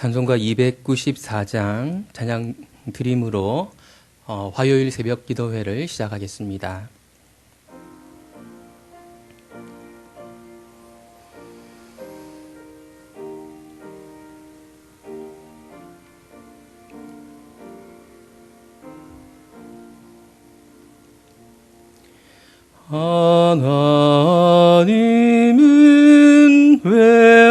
찬송가 294장 찬양 드림으로 화요일 새벽 기도회를 시작하겠습니다. 하나님은 왜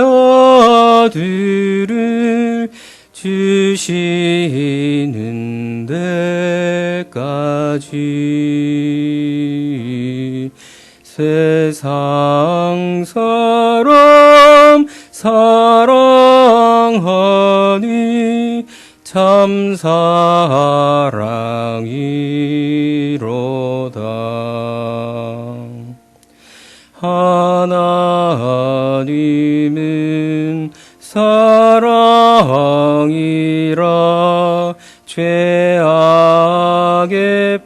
아들을 주시는 데까지 세상 사람 사랑하니 참 사랑이로다. 하나님은 사랑이라 죄악에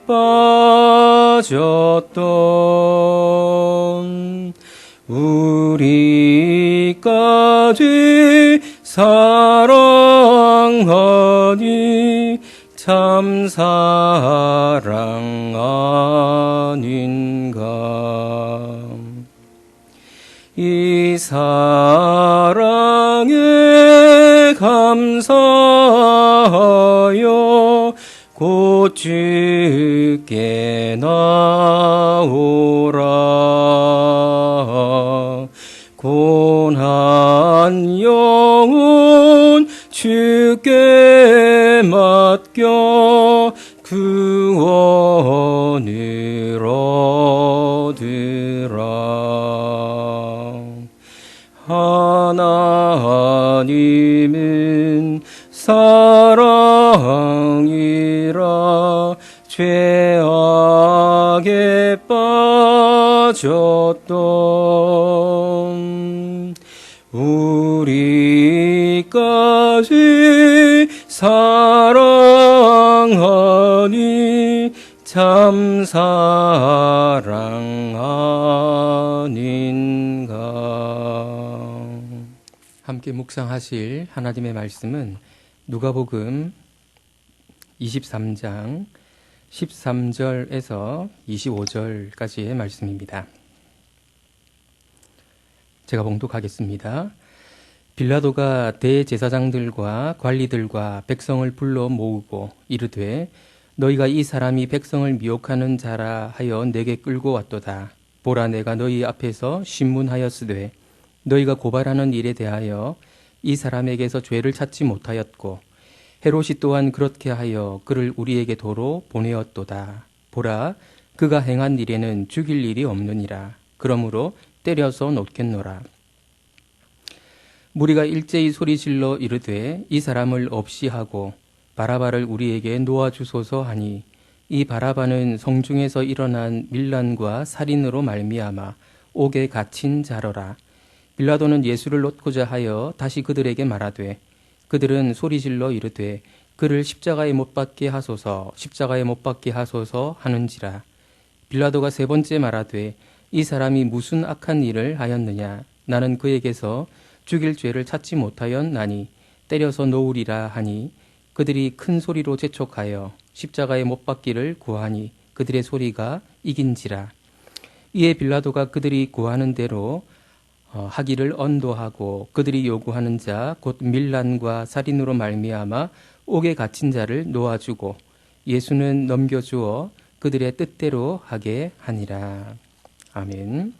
빠졌던 우리까지 사랑하니 참 사랑 아닌가. 이 사랑에 감사하여 곧 주께 나오라. 고난 영혼 주께 맡겨 구원을 얻으라. 하나님은 사랑이라 죄악에 빠졌던 우리까지 사랑하니 참 사랑 아닌가. 함께 묵상하실 하나님의 말씀은 누가복음 23장 13절에서 25절까지의 말씀입니다. 제가 봉독하겠습니다. 빌라도가 대제사장들과 관리들과 백성을 불러 모으고 이르되 너희가 이 사람이 백성을 미혹하는 자라 하여 내게 끌고 왔도다. 보라, 내가 너희 앞에서 신문하였으되 너희가 고발하는 일에 대하여 이 사람에게서 죄를 찾지 못하였고 헤롯이 또한 그렇게 하여 그를 우리에게 도로 보내었도다. 보라, 그가 행한 일에는 죽일 일이 없느니라. 그러므로 때려서 놓겠노라. 무리가 일제히 소리질러 이르되 이 사람을 없이 하고 바라바를 우리에게 놓아주소서 하니 이 바라바는 성중에서 일어난 밀란과 살인으로 말미암아 옥에 갇힌 자러라. 빌라도는 예수를 놓고자 하여 다시 그들에게 말하되 그들은 소리질러 이르되 그를 십자가에 못 박게 하소서, 십자가에 못 박게 하소서 하는지라. 빌라도가 세 번째 말하되 이 사람이 무슨 악한 일을 하였느냐. 나는 그에게서 죽일 죄를 찾지 못하였나니 때려서 놓으리라 하니 그들이 큰 소리로 재촉하여 십자가에 못 박기를 구하니 그들의 소리가 이긴지라. 이에 빌라도가 그들이 구하는 대로 하기를 언도하고 그들이 요구하는 자 곧 밀란과 살인으로 말미암아 옥에 갇힌 자를 놓아주고 예수는 넘겨주어 그들의 뜻대로 하게 하니라. 아멘.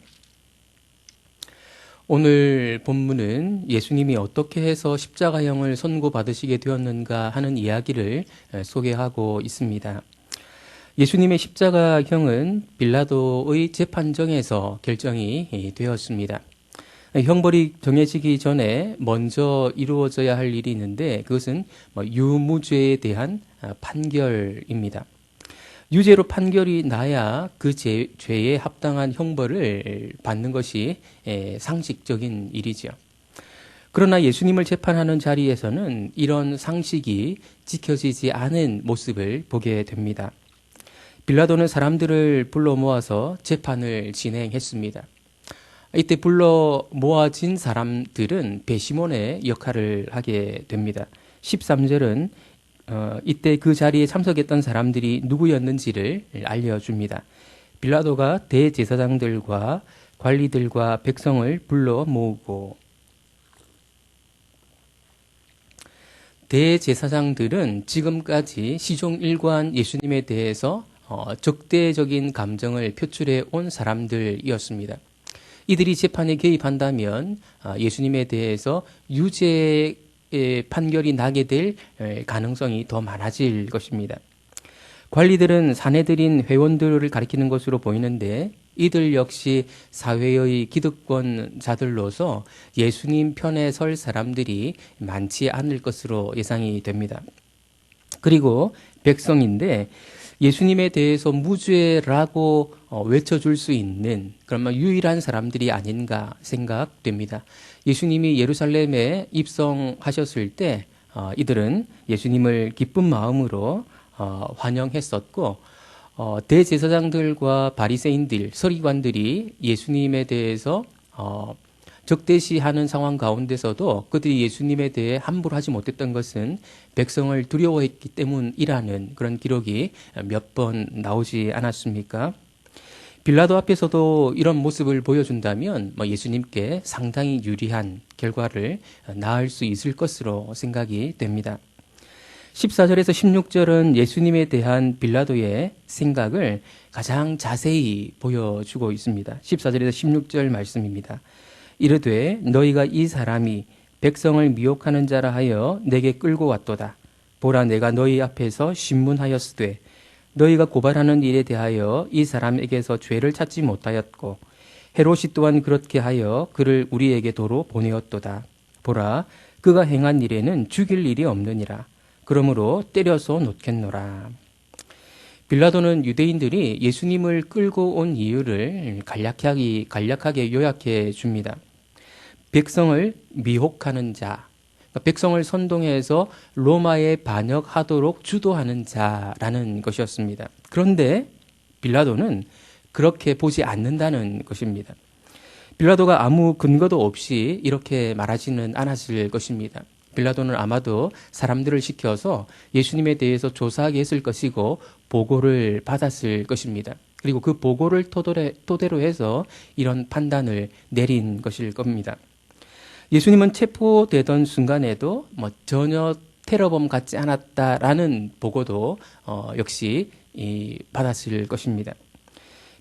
오늘 본문은 예수님이 어떻게 해서 십자가형을 선고받으시게 되었는가 하는 이야기를 소개하고 있습니다. 예수님의 십자가형은 빌라도의 재판정에서 결정이 되었습니다. 형벌이 정해지기 전에 먼저 이루어져야 할 일이 있는데 그것은 유무죄에 대한 판결입니다. 유죄로 판결이 나야 그 죄에 합당한 형벌을 받는 것이 상식적인 일이죠. 그러나 예수님을 재판하는 자리에서는 이런 상식이 지켜지지 않은 모습을 보게 됩니다. 빌라도는 사람들을 불러 모아서 재판을 진행했습니다. 이때 불러 모아진 사람들은 배시몬의 역할을 하게 됩니다. 13절은 이때 그 자리에 참석했던 사람들이 누구였는지를 알려줍니다. 빌라도가 대제사장들과 관리들과 백성을 불러 모으고, 대제사장들은 지금까지 시종 일관 예수님에 대해서 적대적인 감정을 표출해 온 사람들이었습니다. 이들이 재판에 개입한다면 예수님에 대해서 유죄의 판결이 나게 될 가능성이 더 많아질 것입니다. 관리들은 사내들인 회원들을 가리키는 것으로 보이는데 이들 역시 사회의 기득권자들로서 예수님 편에 설 사람들이 많지 않을 것으로 예상이 됩니다. 그리고 백성인데 예수님에 대해서 무죄라고 외쳐줄 수 있는 그러면 유일한 사람들이 아닌가 생각됩니다. 예수님이 예루살렘에 입성하셨을 때 이들은 예수님을 기쁜 마음으로 환영했었고, 대제사장들과 바리새인들, 서기관들이 예수님에 대해서 적대시하는 상황 가운데서도 그들이 예수님에 대해 함부로 하지 못했던 것은 백성을 두려워했기 때문이라는 그런 기록이 몇 번 나오지 않았습니까? 빌라도 앞에서도 이런 모습을 보여준다면 예수님께 상당히 유리한 결과를 낳을 수 있을 것으로 생각이 됩니다. 14절에서 16절은 예수님에 대한 빌라도의 생각을 가장 자세히 보여주고 있습니다. 14절에서 16절 말씀입니다. 이르되 너희가 이 사람이 백성을 미혹하는 자라 하여 내게 끌고 왔도다. 보라, 내가 너희 앞에서 신문하였으되 너희가 고발하는 일에 대하여 이 사람에게서 죄를 찾지 못하였고 헤롯이 또한 그렇게 하여 그를 우리에게 도로 보내었도다. 보라, 그가 행한 일에는 죽일 일이 없느니라. 그러므로 때려서 놓겠노라. 빌라도는 유대인들이 예수님을 끌고 온 이유를 간략하게 요약해 줍니다. 백성을 미혹하는 자, 백성을 선동해서 로마에 반역하도록 주도하는 자라는 것이었습니다. 그런데 빌라도는 그렇게 보지 않는다는 것입니다. 빌라도가 아무 근거도 없이 이렇게 말하지는 않았을 것입니다. 빌라도는 아마도 사람들을 시켜서 예수님에 대해서 조사하게 했을 것이고 보고를 받았을 것입니다. 그리고 그 보고를 토대로 해서 이런 판단을 내린 것일 겁니다. 예수님은 체포되던 순간에도 전혀 테러범 같지 않았다라는 보고도 역시 받았을 것입니다.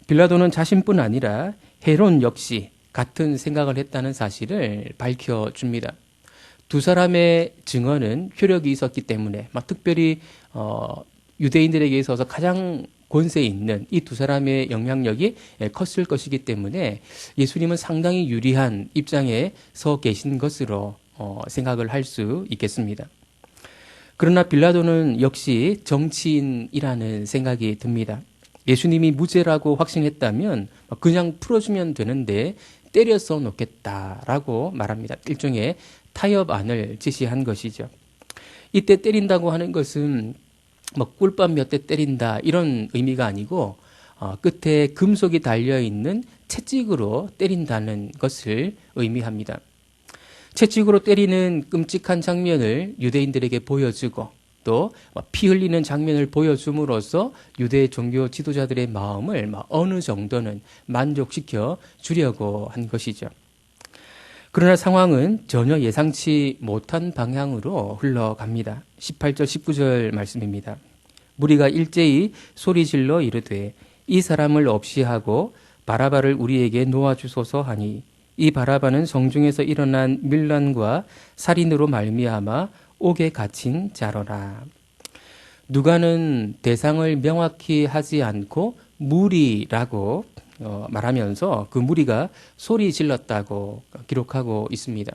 빌라도는 자신뿐 아니라 헤롯 역시 같은 생각을 했다는 사실을 밝혀줍니다. 두 사람의 증언은 효력이 있었기 때문에 특별히 유대인들에게 있어서 가장 권세 있는 이 두 사람의 영향력이 컸을 것이기 때문에 예수님은 상당히 유리한 입장에 서 계신 것으로 생각을 할 수 있겠습니다. 그러나 빌라도는 역시 정치인이라는 생각이 듭니다. 예수님이 무죄라고 확신했다면 그냥 풀어주면 되는데 때려서 놓겠다라고 말합니다. 일종의 타협안을 제시한 것이죠. 이때 때린다고 하는 것은 꿀밤 몇 대 때린다 이런 의미가 아니고 끝에 금속이 달려있는 채찍으로 때린다는 것을 의미합니다. 채찍으로 때리는 끔찍한 장면을 유대인들에게 보여주고 또 피 흘리는 장면을 보여줌으로써 유대 종교 지도자들의 마음을 어느 정도는 만족시켜 주려고 한 것이죠. 그러나 상황은 전혀 예상치 못한 방향으로 흘러갑니다. 18절 19절 말씀입니다. 무리가 일제히 소리질러 이르되 이 사람을 없이 하고 바라바를 우리에게 놓아주소서 하니 이 바라바는 성중에서 일어난 밀란과 살인으로 말미암아 옥에 갇힌 자로라. 누가는 대상을 명확히 하지 않고 무리라고 말하면서 그 무리가 소리 질렀다고 기록하고 있습니다.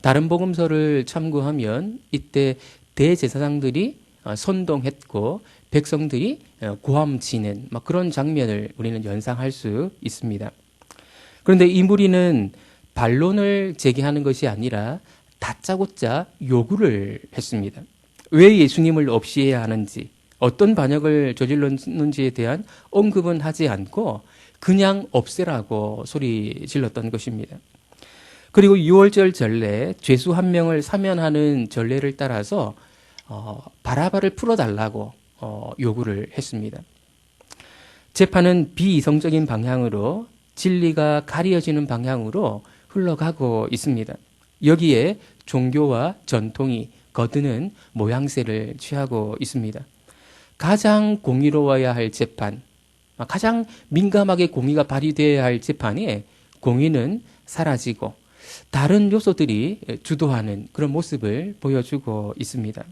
다른 복음서를 참고하면 이때 대제사장들이 선동했고 백성들이 고함치는 그런 장면을 우리는 연상할 수 있습니다. 그런데 이 무리는 반론을 제기하는 것이 아니라 다짜고짜 요구를 했습니다. 왜 예수님을 없이 해야 하는지, 어떤 반역을 저질렀는지에 대한 언급은 하지 않고 그냥 없애라고 소리 질렀던 것입니다. 그리고 유월절 전례 죄수 한 명을 사면하는 전례를 따라서 바라바를 풀어달라고 요구를 했습니다. 재판은 비이성적인 방향으로 진리가 가려지는 방향으로 흘러가고 있습니다. 여기에 종교와 전통이 거드는 모양새를 취하고 있습니다. 가장 공의로워야 할 재판, 가장 민감하게 공의가 발휘되어야 할 재판에 공의는 사라지고 다른 요소들이 주도하는 그런 모습을 보여주고 있습니다.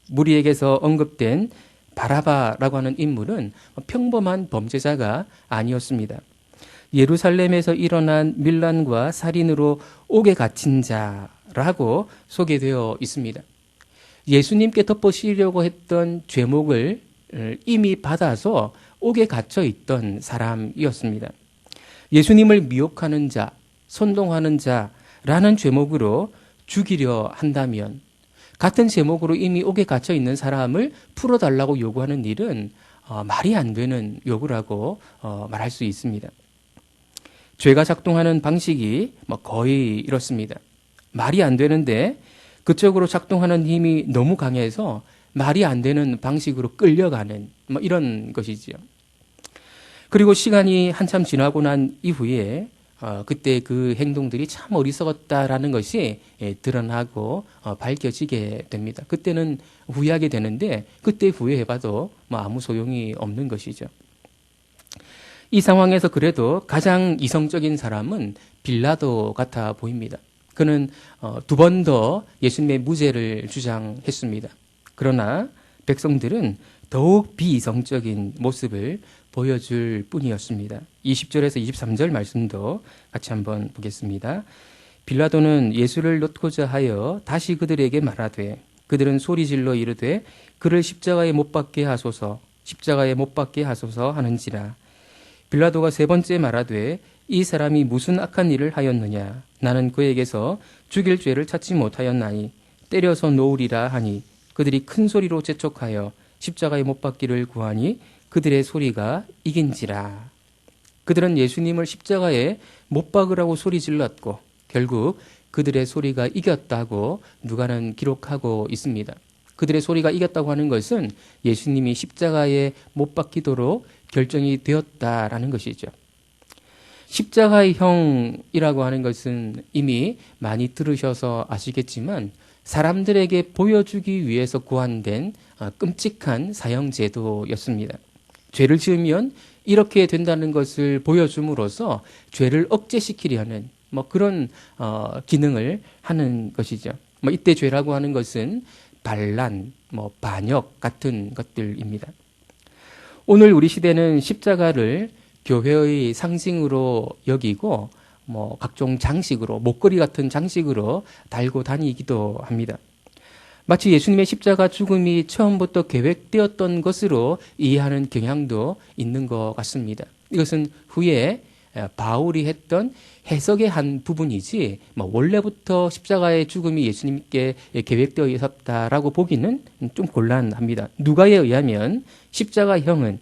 무리에게서 언급된 바라바라고 하는 인물은 평범한 범죄자가 아니었습니다. 예루살렘에서 일어난 밀란과 살인으로 옥에 갇힌 자라고 소개되어 있습니다. 예수님께 덮어씌우려고 했던 죄목을 이미 받아서 옥에 갇혀 있던 사람이었습니다. 예수님을 미혹하는 자, 선동하는 자라는 죄목으로 죽이려 한다면 같은 제목으로 이미 옥에 갇혀 있는 사람을 풀어달라고 요구하는 일은 말이 안 되는 요구라고 말할 수 있습니다. 죄가 작동하는 방식이 거의 이렇습니다. 말이 안 되는데 그쪽으로 작동하는 힘이 너무 강해서 말이 안 되는 방식으로 끌려가는 이런 것이지요. 그리고 시간이 한참 지나고 난 이후에 그때 그 행동들이 참 어리석었다라는 것이 드러나고 밝혀지게 됩니다. 그때는 후회하게 되는데 그때 후회해봐도 아무 소용이 없는 것이죠. 이 상황에서 그래도 가장 이성적인 사람은 빌라도 같아 보입니다. 그는 두 번 더 예수님의 무죄를 주장했습니다. 그러나 백성들은 더욱 비이성적인 모습을 보여줄 뿐이었습니다. 20절에서 23절 말씀도 같이 한번 보겠습니다. 빌라도는 예수를 놓고자 하여 다시 그들에게 말하되 그들은 소리질러 이르되 그를 십자가에 못 박게 하소서 십자가에 못 박게 하소서 하는지라. 빌라도가 세 번째 말하되 이 사람이 무슨 악한 일을 하였느냐 나는 그에게서 죽일 죄를 찾지 못하였나니 때려서 놓으리라 하니 그들이 큰 소리로 재촉하여 십자가에 못 박기를 구하니 그들의 소리가 이긴지라. 그들은 예수님을 십자가에 못 박으라고 소리 질렀고 결국 그들의 소리가 이겼다고 누가는 기록하고 있습니다. 그들의 소리가 이겼다고 하는 것은 예수님이 십자가에 못 박히도록 결정이 되었다라는 것이죠. 십자가의 형이라고 하는 것은 이미 많이 들으셔서 아시겠지만 사람들에게 보여주기 위해서 구한된 끔찍한 사형제도였습니다. 죄를 지으면 이렇게 된다는 것을 보여줌으로써 죄를 억제시키려는 그런 기능을 하는 것이죠. 이때 죄라고 하는 것은 반란, 반역 같은 것들입니다. 오늘 우리 시대는 십자가를 교회의 상징으로 여기고 각종 장식으로 목걸이 같은 장식으로 달고 다니기도 합니다. 마치 예수님의 십자가 죽음이 처음부터 계획되었던 것으로 이해하는 경향도 있는 것 같습니다. 이것은 후에 바울이 했던 해석의 한 부분이지 원래부터 십자가의 죽음이 예수님께 계획되어 있었다라고 보기는 좀 곤란합니다. 누가에 의하면 십자가형은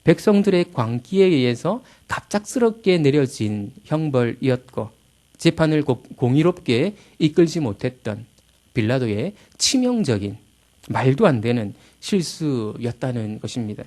백성들의 광기에 의해서 갑작스럽게 내려진 형벌이었고 재판을 공의롭게 이끌지 못했던 빌라도의 치명적인 말도 안 되는 실수였다는 것입니다.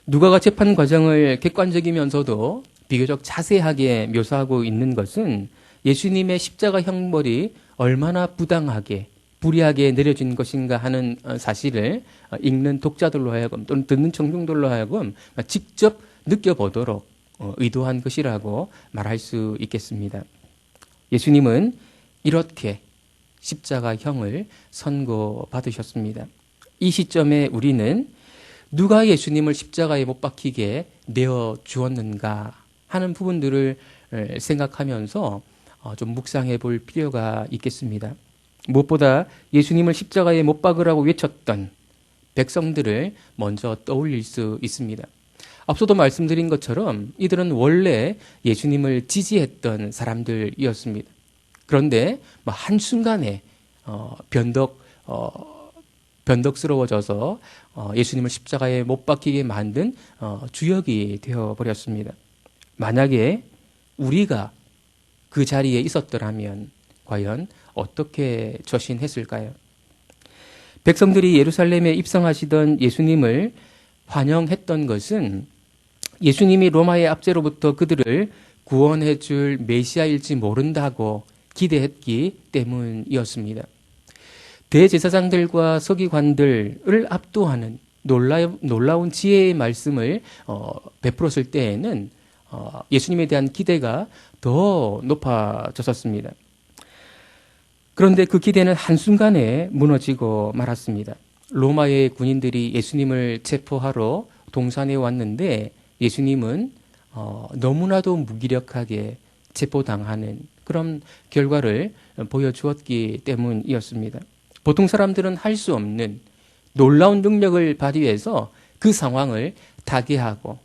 누가가 재판 과정을 객관적이면서도 비교적 자세하게 묘사하고 있는 것은 예수님의 십자가 형벌이 얼마나 부당하게 불의하게 내려진 것인가 하는 사실을 읽는 독자들로 하여금 또는 듣는 청중들로 하여금 직접 느껴보도록 의도한 것이라고 말할 수 있겠습니다. 예수님은 이렇게 십자가형을 선고받으셨습니다. 이 시점에 우리는 누가 예수님을 십자가에 못 박히게 내어 주었는가 하는 부분들을 생각하면서 좀 묵상해 볼 필요가 있겠습니다. 무엇보다 예수님을 십자가에 못 박으라고 외쳤던 백성들을 먼저 떠올릴 수 있습니다. 앞서도 말씀드린 것처럼 이들은 원래 예수님을 지지했던 사람들이었습니다. 그런데 한순간에 변덕 변덕스러워져서 예수님을 십자가에 못 박히게 만든 주역이 되어버렸습니다. 만약에 우리가 그 자리에 있었더라면 과연 어떻게 처신했을까요? 백성들이 예루살렘에 입성하시던 예수님을 환영했던 것은 예수님이 로마의 압제로부터 그들을 구원해 줄 메시아일지 모른다고 기대했기 때문이었습니다. 대제사장들과 서기관들을 압도하는 놀라운 지혜의 말씀을 베풀었을 때에는 예수님에 대한 기대가 더 높아졌었습니다. 그런데 그 기대는 한순간에 무너지고 말았습니다. 로마의 군인들이 예수님을 체포하러 동산에 왔는데 예수님은 너무나도 무기력하게 체포당하는 그런 결과를 보여주었기 때문이었습니다. 보통 사람들은 할 수 없는 놀라운 능력을 발휘해서 그 상황을 타개하고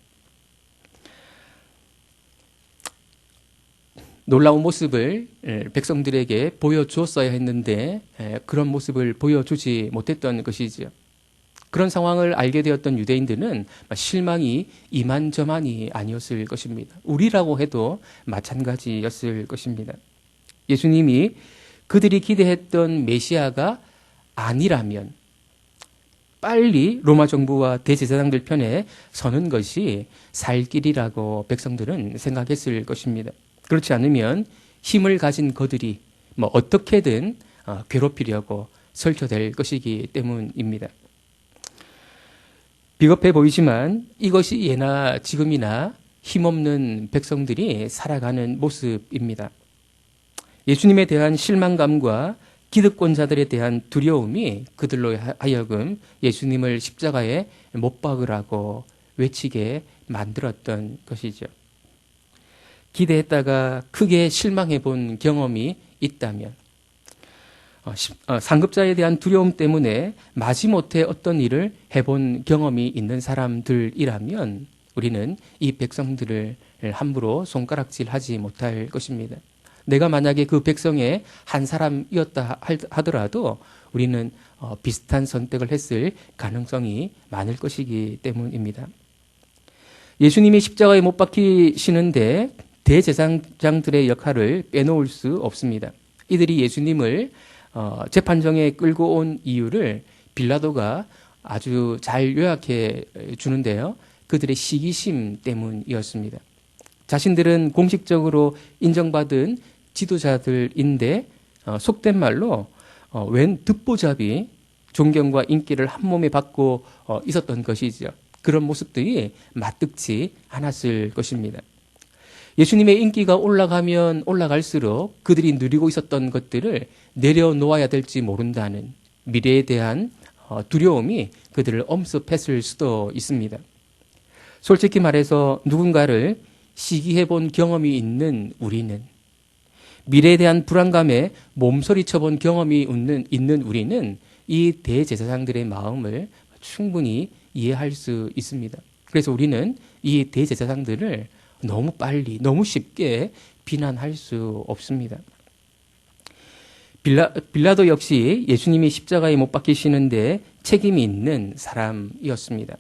놀라운 모습을 백성들에게 보여주었어야 했는데 그런 모습을 보여주지 못했던 것이지요. 그런 상황을 알게 되었던 유대인들은 실망이 이만저만이 아니었을 것입니다. 우리라고 해도 마찬가지였을 것입니다. 예수님이 그들이 기대했던 메시아가 아니라면 빨리 로마 정부와 대제사장들 편에 서는 것이 살 길이라고 백성들은 생각했을 것입니다. 그렇지 않으면 힘을 가진 그들이 어떻게든 괴롭히려고 설쳐될 것이기 때문입니다. 비겁해 보이지만 이것이 예나 지금이나 힘없는 백성들이 살아가는 모습입니다. 예수님에 대한 실망감과 기득권자들에 대한 두려움이 그들로 하여금 예수님을 십자가에 못 박으라고 외치게 만들었던 것이죠. 기대했다가 크게 실망해 본 경험이 있다면 상급자에 대한 두려움 때문에 마지못해 어떤 일을 해본 경험이 있는 사람들이라면 우리는 이 백성들을 함부로 손가락질하지 못할 것입니다. 내가 만약에 그 백성의 한 사람이었다 하더라도 우리는 비슷한 선택을 했을 가능성이 많을 것이기 때문입니다. 예수님이 십자가에 못 박히시는데 대제사장들의 역할을 빼놓을 수 없습니다. 이들이 예수님을 재판정에 끌고 온 이유를 빌라도가 아주 잘 요약해 주는데요. 그들의 시기심 때문이었습니다. 자신들은 공식적으로 인정받은 지도자들인데 속된 말로 웬 듣보잡이 존경과 인기를 한 몸에 받고 있었던 것이죠. 그런 모습들이 마뜩지 않았을 것입니다. 예수님의 인기가 올라가면 올라갈수록 그들이 누리고 있었던 것들을 내려놓아야 될지 모른다는 미래에 대한 두려움이 그들을 엄습했을 수도 있습니다. 솔직히 말해서 누군가를 시기해 본 경험이 있는 우리는, 미래에 대한 불안감에 몸서리쳐 본 경험이 있는 우리는 이 대제사장들의 마음을 충분히 이해할 수 있습니다. 그래서 우리는 이 대제사장들을 너무 빨리, 너무 쉽게 비난할 수 없습니다. 빌라도 역시 예수님이 십자가에 못 박히시는데 책임이 있는 사람이었습니다.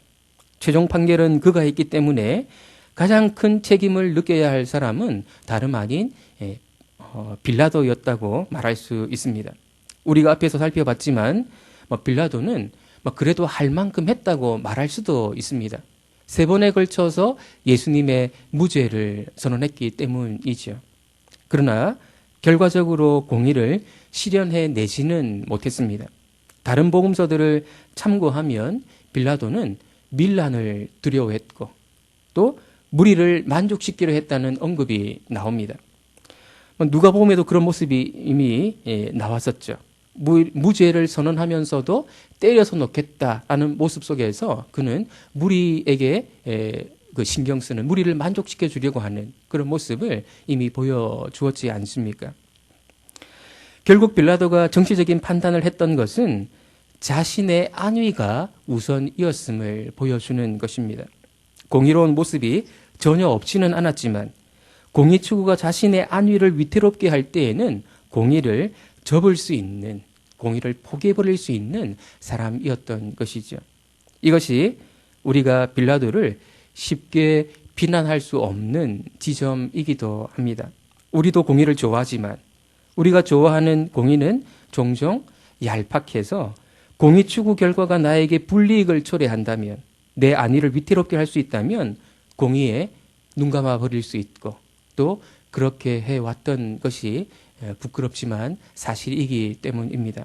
최종 판결은 그가 했기 때문에 가장 큰 책임을 느껴야 할 사람은 다름 아닌 빌라도였다고 말할 수 있습니다. 우리가 앞에서 살펴봤지만 빌라도는 그래도 할 만큼 했다고 말할 수도 있습니다. 3번에 걸쳐서 예수님의 무죄를 선언했기 때문이죠. 그러나 결과적으로 공의를 실현해 내지는 못했습니다. 다른 복음서들을 참고하면 빌라도는 밀란을 두려워했고 또 무리를 만족시키려 했다는 언급이 나옵니다. 누가복음에도 그런 모습이 이미 나왔었죠. 무죄를 선언하면서도 때려서 놓겠다라는 모습 속에서 그는 무리에게 신경 쓰는, 무리를 만족시켜 주려고 하는 그런 모습을 이미 보여주었지 않습니까? 결국 빌라도가 정치적인 판단을 했던 것은 자신의 안위가 우선이었음을 보여주는 것입니다. 공의로운 모습이 전혀 없지는 않았지만 공의 추구가 자신의 안위를 위태롭게 할 때에는 공의를 접을 수 있는 공의를 포기해버릴 수 있는 사람이었던 것이죠. 이것이 우리가 빌라도를 쉽게 비난할 수 없는 지점이기도 합니다. 우리도 공의를 좋아하지만 우리가 좋아하는 공의는 종종 얄팍해서 공의 추구 결과가 나에게 불이익을 초래한다면, 내 안위를 위태롭게 할 수 있다면 공의에 눈감아 버릴 수 있고, 또 그렇게 해왔던 것이 부끄럽지만 사실이기 때문입니다.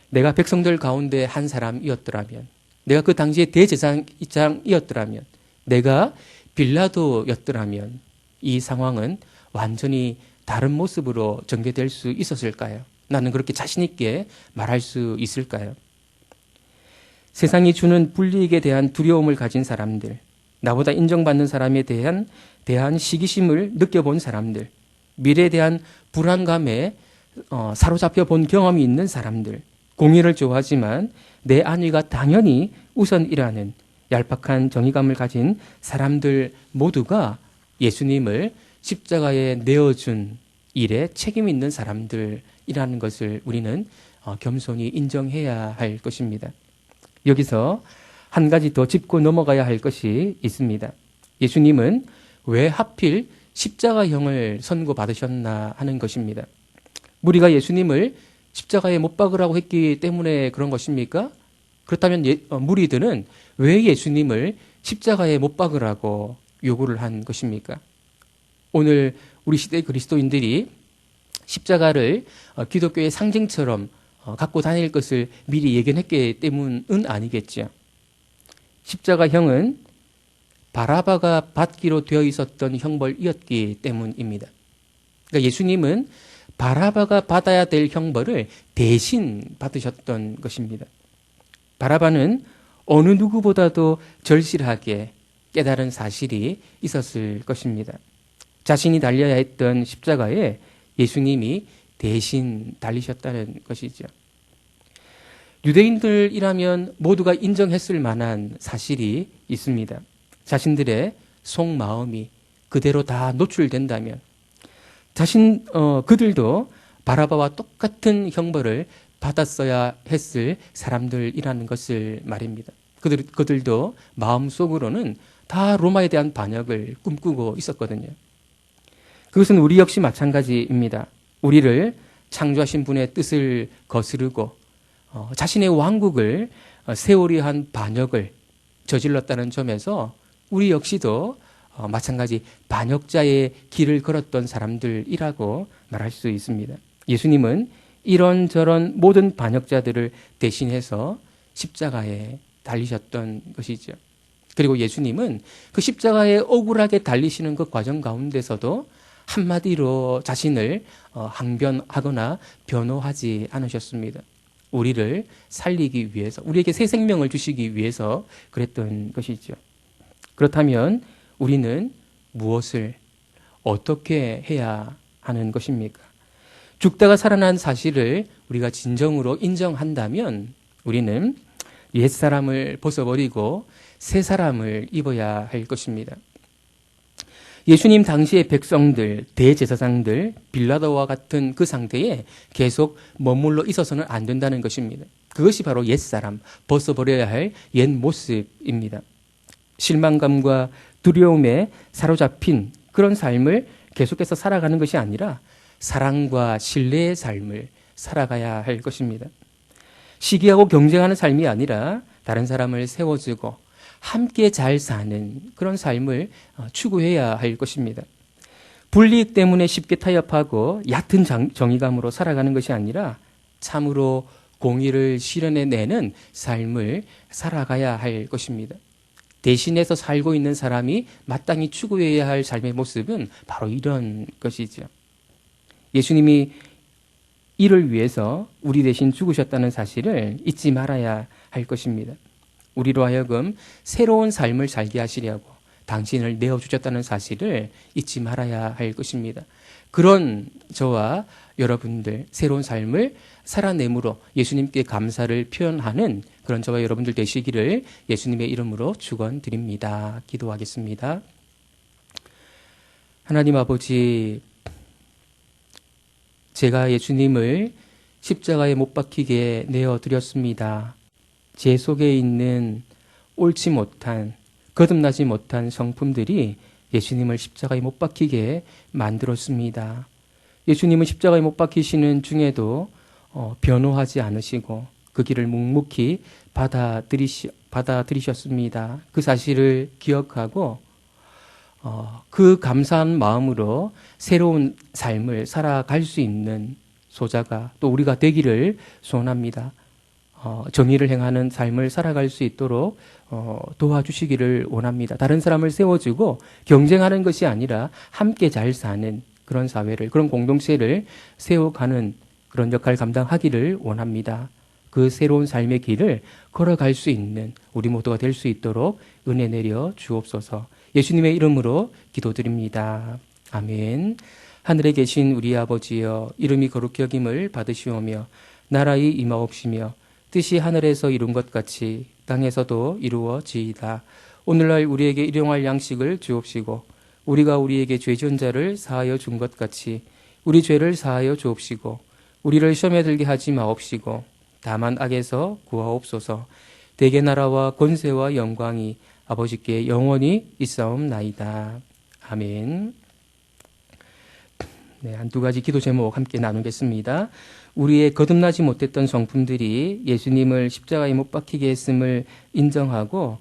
내가 백성들 가운데 한 사람이었더라면, 내가 그 당시에 대제사장이었더라면, 내가 빌라도였더라면 이 상황은 완전히 다른 모습으로 전개될 수 있었을까요? 나는 그렇게 자신 있게 말할 수 있을까요? 세상이 주는 불이익에 대한 두려움을 가진 사람들, 나보다 인정받는 사람에 대한 시기심을 느껴본 사람들, 미래에 대한 불안감에 사로잡혀 본 경험이 있는 사람들, 공의를 좋아하지만 내 안위가 당연히 우선이라는 얄팍한 정의감을 가진 사람들 모두가 예수님을 십자가에 내어준 일에 책임 있는 사람들이라는 것을 우리는 겸손히 인정해야 할 것입니다. 여기서 한 가지 더 짚고 넘어가야 할 것이 있습니다. 예수님은 왜 하필 십자가형을 선고받으셨나 하는 것입니다. 무리가 예수님을 십자가에 못 박으라고 했기 때문에 그런 것입니까? 그렇다면 무리들은 왜 예수님을 십자가에 못 박으라고 요구를 한 것입니까? 오늘 우리 시대 그리스도인들이 십자가를 기독교의 상징처럼 갖고 다닐 것을 미리 예견했기 때문은 아니겠죠. 십자가형은 바라바가 받기로 되어 있었던 형벌이었기 때문입니다. 그러니까 예수님은 바라바가 받아야 될 형벌을 대신 받으셨던 것입니다. 바라바는 어느 누구보다도 절실하게 깨달은 사실이 있었을 것입니다. 자신이 달려야 했던 십자가에 예수님이 대신 달리셨다는 것이죠. 유대인들이라면 모두가 인정했을 만한 사실이 있습니다. 자신들의 속마음이 그대로 다 노출된다면 그들도 바라바와 똑같은 형벌을 받았어야 했을 사람들이라는 것을 말입니다. 그들도 마음속으로는 다 로마에 대한 반역을 꿈꾸고 있었거든요. 그것은 우리 역시 마찬가지입니다. 우리를 창조하신 분의 뜻을 거스르고 자신의 왕국을 세우려 한 반역을 저질렀다는 점에서 우리 역시도 마찬가지 반역자의 길을 걸었던 사람들이라고 말할 수 있습니다. 예수님은 이런저런 모든 반역자들을 대신해서 십자가에 달리셨던 것이죠. 그리고 예수님은 그 십자가에 억울하게 달리시는 그 과정 가운데서도 한마디로 자신을 항변하거나 변호하지 않으셨습니다. 우리를 살리기 위해서, 우리에게 새 생명을 주시기 위해서 그랬던 것이죠. 그렇다면 우리는 무엇을 어떻게 해야 하는 것입니까? 죽다가 살아난 사실을 우리가 진정으로 인정한다면 우리는 옛사람을 벗어버리고 새 사람을 입어야 할 것입니다. 예수님 당시의 백성들, 대제사장들, 빌라도와 같은 그 상태에 계속 머물러 있어서는 안 된다는 것입니다. 그것이 바로 옛사람, 벗어버려야 할 옛 모습입니다. 실망감과 두려움에 사로잡힌 그런 삶을 계속해서 살아가는 것이 아니라 사랑과 신뢰의 삶을 살아가야 할 것입니다. 시기하고 경쟁하는 삶이 아니라 다른 사람을 세워주고 함께 잘 사는 그런 삶을 추구해야 할 것입니다. 불이익 때문에 쉽게 타협하고 얕은 정의감으로 살아가는 것이 아니라 참으로 공의를 실현해내는 삶을 살아가야 할 것입니다. 대신해서 살고 있는 사람이 마땅히 추구해야 할 삶의 모습은 바로 이런 것이죠. 예수님이 이를 위해서 우리 대신 죽으셨다는 사실을 잊지 말아야 할 것입니다. 우리로 하여금 새로운 삶을 살게 하시려고 당신을 내어주셨다는 사실을 잊지 말아야 할 것입니다. 그런 저와 여러분들 새로운 삶을 살아내므로 예수님께 감사를 표현하는 그런 저와 여러분들 되시기를 예수님의 이름으로 축원드립니다. 기도하겠습니다. 하나님 아버지, 제가 예수님을 십자가에 못 박히게 내어드렸습니다. 제 속에 있는 옳지 못한, 거듭나지 못한 성품들이 예수님을 십자가에 못 박히게 만들었습니다. 예수님은 십자가에 못 박히시는 중에도 변호하지 않으시고 그 길을 묵묵히 받아들이셨습니다. 그 사실을 기억하고 그 감사한 마음으로 새로운 삶을 살아갈 수 있는 소자가 또 우리가 되기를 소원합니다. 정의를 행하는 삶을 살아갈 수 있도록 도와주시기를 원합니다. 다른 사람을 세워주고 경쟁하는 것이 아니라 함께 잘 사는 그런 사회를, 그런 공동체를 세워가는 그런 역할을 감당하기를 원합니다. 그 새로운 삶의 길을 걸어갈 수 있는 우리 모두가 될 수 있도록 은혜 내려 주옵소서. 예수님의 이름으로 기도드립니다. 아멘. 하늘에 계신 우리 아버지여, 이름이 거룩히 여김을 받으시오며 나라의 임하옵시며 뜻이 하늘에서 이룬 것 같이 땅에서도 이루어지이다. 오늘날 우리에게 일용할 양식을 주옵시고 우리가 우리에게 죄 지은 자를 사하여 준 것 같이 우리 죄를 사하여 주옵시고 우리를 시험에 들게 하지 마옵시고 다만 악에서 구하옵소서. 대개 나라와 권세와 영광이 아버지께 영원히 있사옵나이다. 아멘. 네, 한두 가지 기도 제목 함께 나누겠습니다. 우리의 거듭나지 못했던 성품들이 예수님을 십자가에 못 박히게 했음을 인정하고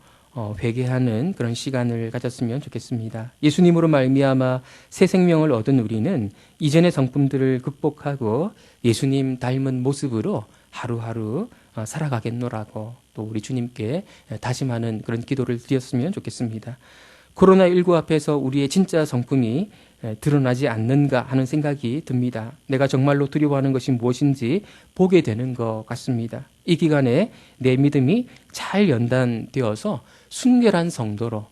회개하는 그런 시간을 가졌으면 좋겠습니다. 예수님으로 말미암아 새 생명을 얻은 우리는 이전의 성품들을 극복하고 예수님 닮은 모습으로 하루하루 살아가겠노라고 또 우리 주님께 다짐하는 그런 기도를 드렸으면 좋겠습니다. 코로나19 앞에서 우리의 진짜 성품이 드러나지 않는가 하는 생각이 듭니다. 내가 정말로 두려워하는 것이 무엇인지 보게 되는 것 같습니다. 이 기간에 내 믿음이 잘 연단되어서 순결한 성도로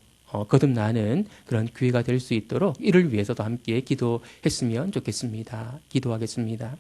거듭나는 그런 기회가 될 수 있도록 이를 위해서도 함께 기도했으면 좋겠습니다. 기도하겠습니다.